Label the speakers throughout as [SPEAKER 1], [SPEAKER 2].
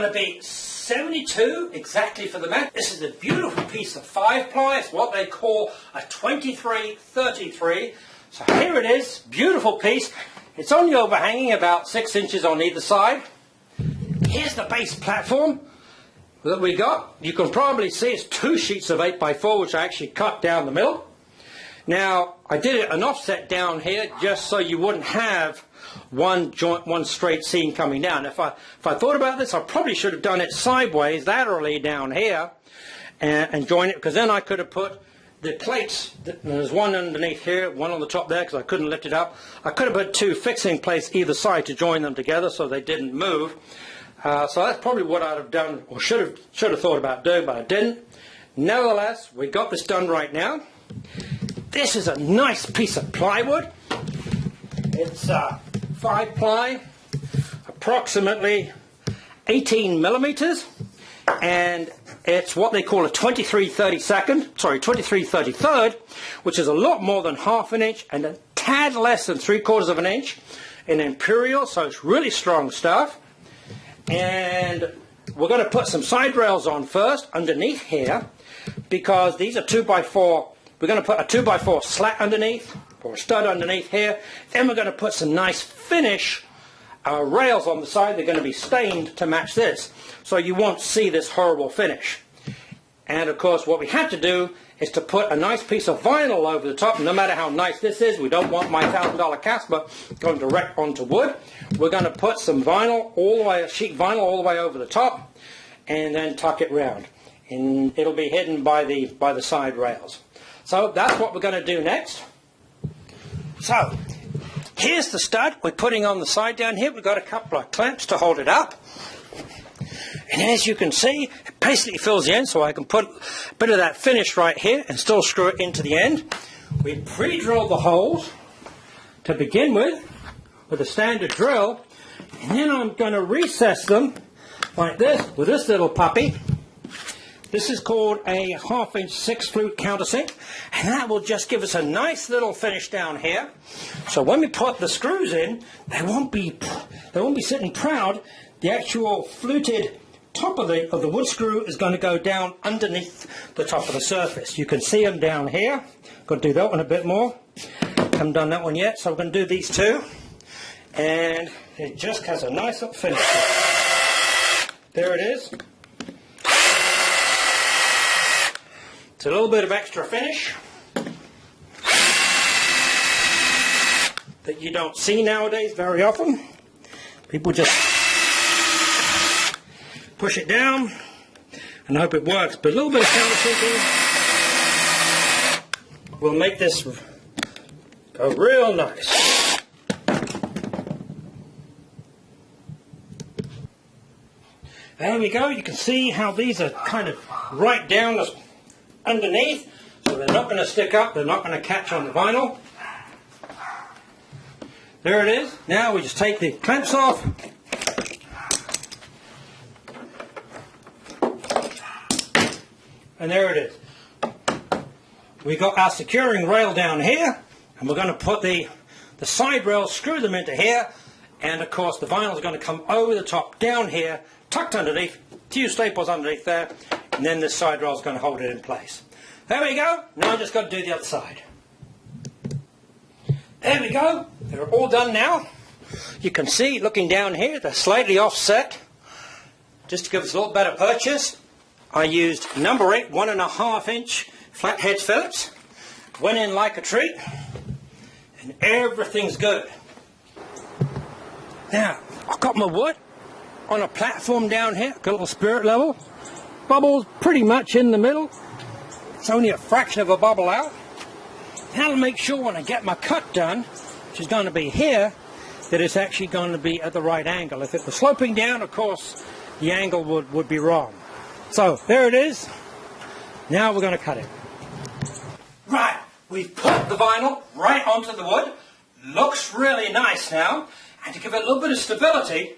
[SPEAKER 1] going to be 72 exactly for the mat. This is a beautiful piece of 5-ply. It's what they call a 23-33. So here it is, beautiful piece. It's only overhanging about 6 inches on either side. Here's the base platform that we got. You can probably see it's 2 sheets of 8x4, which I actually cut down the middle. Now, I did an offset down here just so you wouldn't have one joint, one straight seam coming down. If I thought about this, I probably should have done it sideways, laterally down here, and join it, because then I could have put the plates. There's one underneath here, one on the top there, because I couldn't lift it up. I could have put 2 fixing plates either side to join them together so they didn't move. So that's probably what I'd have done, or should have thought about doing, but I didn't. Nevertheless, we got this done right now. This is a nice piece of plywood. It's 5-ply, approximately 18 millimeters, and it's what they call a 23/33, which is a lot more than ½ an inch and a tad less than 3/4 of an inch in imperial, so it's really strong stuff. And we're going to put some side rails on first underneath here, because these are 2x4. We're going to put a 2x4 slat underneath, or a stud underneath here. Then we're going to put some nice finish rails on the side. They're going to be stained to match this, so you won't see this horrible finish. And of course, what we had to do is to put a nice piece of vinyl over the top. No matter how nice this is, we don't want my $1,000 Casper going direct onto wood. We're going to put some vinyl all the way, sheet vinyl all the way over the top, and then tuck it round. And it'll be hidden by the side rails. So that's what we're going to do next. So here's the stud we're putting on the side down here. We've got a couple of clamps to hold it up. And as you can see, it basically fills the end, so I can put a bit of that finish right here and still screw it into the end. We pre-drilled the holes to begin with a standard drill, and then I'm going to recess them like this with this little puppy. This is called a ½ inch 6-flute countersink, and that will just give us a nice little finish down here. So when we put the screws in, they won't be sitting proud. The actual fluted top of the wood screw is going to go down underneath the top of the surface. You can see them down here. Got to do that one a bit more. Haven't done that one yet, so we're going to do these two, and it just has a nice little finish. There it is. It's a little bit of extra finish that you don't see nowadays very often. People just push it down and hope it works. But a little bit of countersinking will make this go real nice. There we go. You can see how these are kind of right down underneath, so they're not going to stick up, they're not going to catch on the vinyl. There it is. Now we just take the clamps off, and there it is. We got our securing rail down here, and we're going to put the side rails, screw them into here, and of course the vinyl is going to come over the top down here, tucked underneath, 2 staples underneath there, and then this side rail is going to hold it in place. There we go. Now I've just got to do the other side. There we go. They're all done now. You can see, looking down here, they're slightly offset. Just to give us a little better purchase, I used number 8 1.5 inch flathead Phillips. Went in like a treat, and everything's good. Now, I've got my wood on a platform down here, got a little spirit level. Bubbles pretty much in the middle. It's only a fraction of a bubble out. Now I'll make sure when I get my cut done, which is going to be here, that it's actually going to be at the right angle. If it was sloping down, of course, the angle would be wrong. So there it is. Now we're going to cut it. Right, we've put the vinyl right onto the wood. Looks really nice now. And to give it a little bit of stability,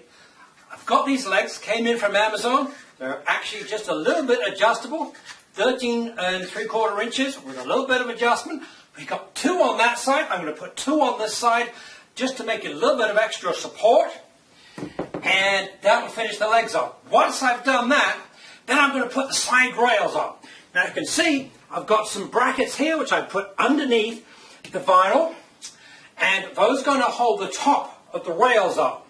[SPEAKER 1] I've got these legs, came in from Amazon. They're actually just a little bit adjustable, 13 3/4 inches with a little bit of adjustment. We've got 2 on that side. I'm going to put 2 on this side just to make it a little bit of extra support. And that will finish the legs on. Once I've done that, then I'm going to put the side rails on. Now you can see I've got some brackets here which I put underneath the vinyl, and those are going to hold the top of the rails up.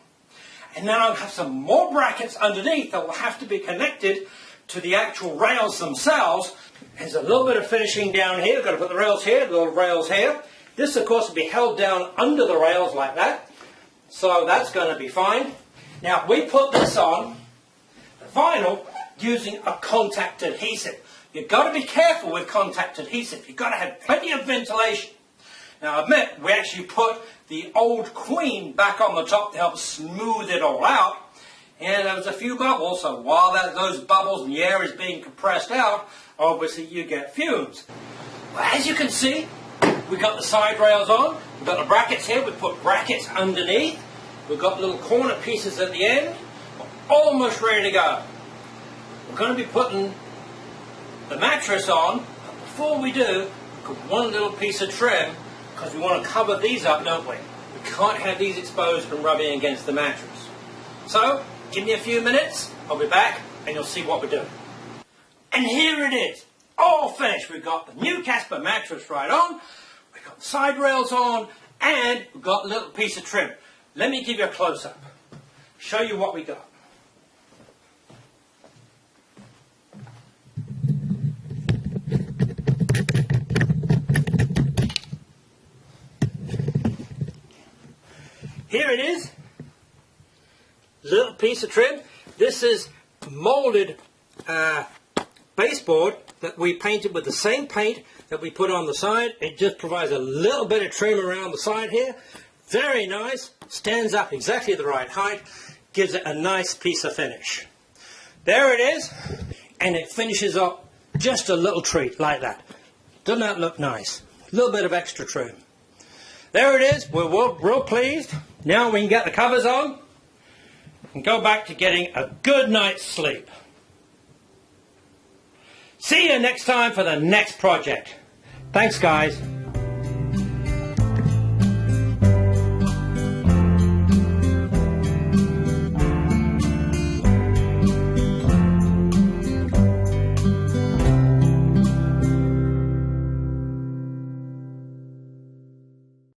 [SPEAKER 1] And then I'll have some more brackets underneath that will have to be connected to the actual rails themselves. There's a little bit of finishing down here. We've got to put the rails here, the little rails here. This of course will be held down under the rails like that. So that's going to be fine. Now we put this on the vinyl using a contact adhesive. You've got to be careful with contact adhesive. You've got to have plenty of ventilation. Now I admit, we actually put the old Queen back on the top to help smooth it all out. And there was a few bubbles, so while those bubbles and the air is being compressed out, obviously you get fumes. Well, as you can see, we've got the side rails on. We've got the brackets here. We put brackets underneath. We've got little corner pieces at the end. We're almost ready to go. We're going to be putting the mattress on. But before we do, we've got one little piece of trim because we want to cover these up, don't we? We can't have these exposed and rubbing against the mattress. So, give me a few minutes. I'll be back and you'll see what we're doing. And here it is. All finished. We've got the new Casper mattress right on. We've got the side rails on. And we've got a little piece of trim. Let me give you a close-up. Show you what we got. Here it is. Little piece of trim. This is molded baseboard that we painted with the same paint that we put on the side. It just provides a little bit of trim around the side here. Very nice. Stands up exactly the right height. Gives it a nice piece of finish. There it is. And it finishes up just a little treat like that. Doesn't that look nice? A little bit of extra trim. There it is. We're real pleased. Now we can get the covers on and go back to getting a good night's sleep. See you next time for the next project. Thanks, guys.